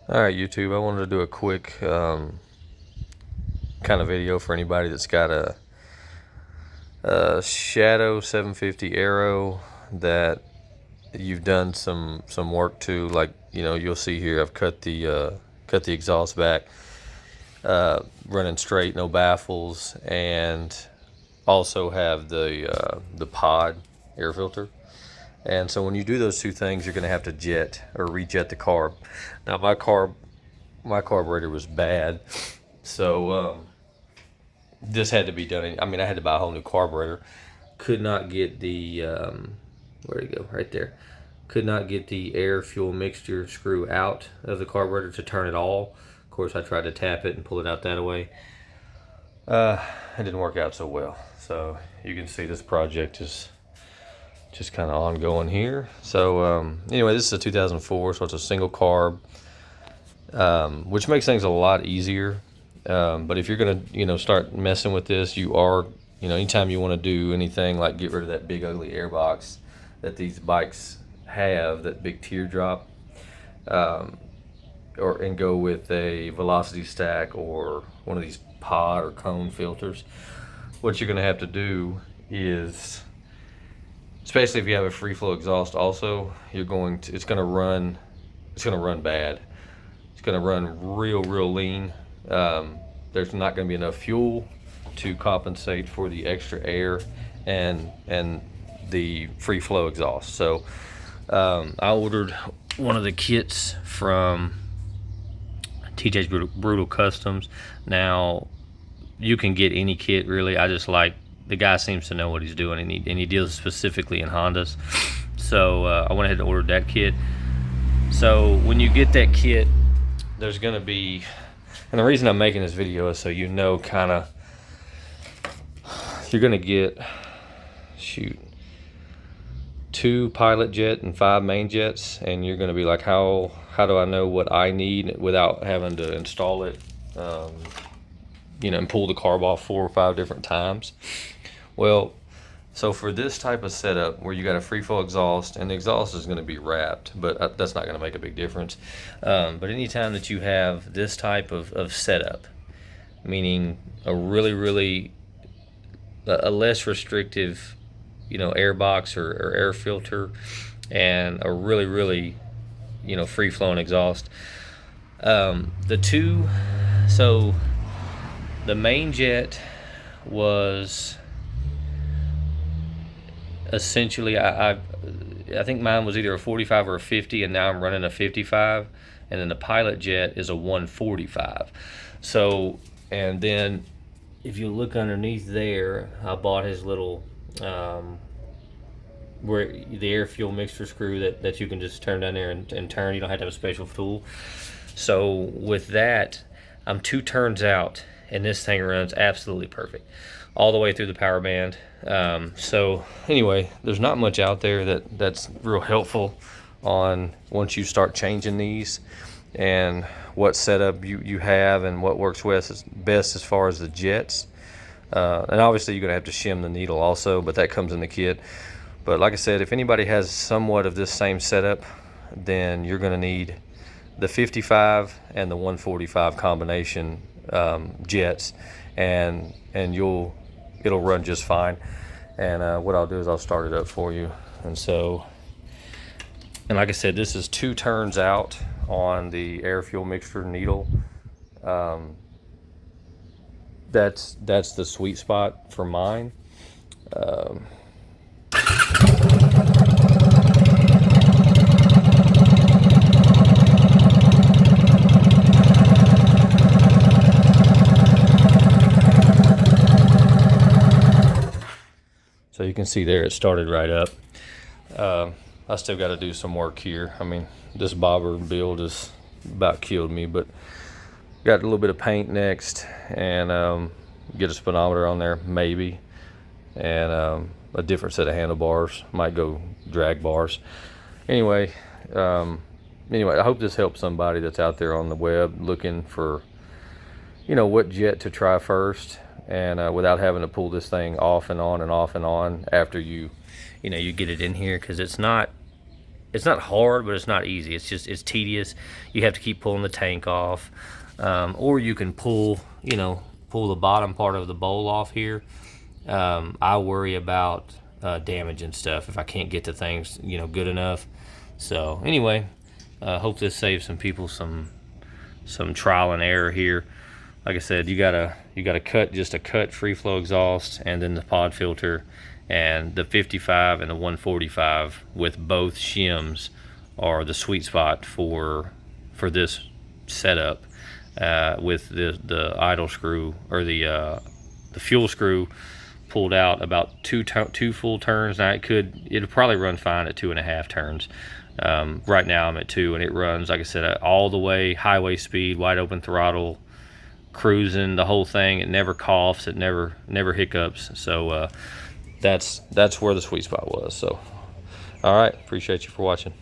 All right, YouTube, I wanted to do a quick kind of video for anybody that's got a Shadow 750 Aero that you've done some work to. Like, you'll see here I've cut the exhaust back, running straight, no baffles, and also have the pod air filter. And so when you do those two things, you're going to have to jet or rejet the carb. Now my carburetor was bad, so this had to be done. I mean, I had to buy a whole new carburetor. Could not get the where'd it go? Right there. Could not get the air fuel mixture screw out of the carburetor to turn it all. Of course, I tried to tap it and pull it out that way. It didn't work out so well. So you can see this project is just kind of ongoing here. So anyway, this is a 2004, so it's a single carb, which makes things a lot easier. But if you're gonna start messing with this, anytime you want to do anything like get rid of that big ugly air box that these bikes have, that big teardrop, and go with a velocity stack or one of these pod or cone filters, what you're gonna have to do is, especially if you have a free flow exhaust also, it's gonna run bad. It's gonna run real lean. There's not gonna be enough fuel to compensate for the extra air and the free flow exhaust. So I ordered one of the kits from TJ's Brutal Customs. Now you can get any kit really. I just like, the guy seems to know what he's doing, and he deals specifically in Hondas. So I went ahead and ordered that kit. So when you get that kit, there's going to be, and the reason I'm making this video is so kind of, you're going to get, 2 pilot jet and 5 main jets, and you're going to be like, how do I know what I need without having to install it, and pull the carb off 4 or 5 different times? Well, so for this type of setup where you got a free flow exhaust, and the exhaust is going to be wrapped, but that's not going to make a big difference. But anytime that you have this type of setup, meaning a really a less restrictive, air box or air filter, and a really free flowing exhaust, the main jet was essentially, I think mine was either a 45 or a 50, and now I'm running a 55, and then the pilot jet is a 145. So, and then if you look underneath there, I bought his little where the air fuel mixture screw that you can just turn down there and turn. You don't have to have a special tool. So with that, I'm 2 turns out, and this thing runs absolutely perfect all the way through the power band. So anyway, there's not much out there that's real helpful on once you start changing these, and what setup you have and what works best as far as the jets. And obviously you're gonna have to shim the needle also, but that comes in the kit. But like I said, if anybody has somewhat of this same setup, then you're gonna need the 55 and the 145 combination jets, and it'll run just fine. And what I'll do is I'll start it up for you. And like I said, this is 2 turns out on the air fuel mixture needle. That's the sweet spot for mine. So you can see there it started right up. I still got to do some work here. I mean, this bobber build has about killed me, but got a little bit of paint next, and get a speedometer on there maybe, and a different set of handlebars. Might go drag bars. Anyway, I hope this helps somebody that's out there on the web looking for what jet to try first, and without having to pull this thing off and on and off and on after you get it in here, because it's not it's not hard, but it's not easy. It's tedious. You have to keep pulling the tank off, or you can pull the bottom part of the bowl off here. I worry about damage and stuff if I can't get to things good enough. So anyway, hope this saves some people some trial and error here. Like I said, you gotta cut just a cut free flow exhaust, and then the pod filter, and the 55 and the 145 with both shims are the sweet spot for this setup. With the idle screw, or the fuel screw pulled out about two full turns. Now it'll probably run fine at 2.5 turns. Right now I'm at 2, and it runs, like I said, all the way, highway speed, wide open throttle, cruising, the whole thing. It never coughs, it never hiccups. So that's where the sweet spot was. So all right, appreciate you for watching.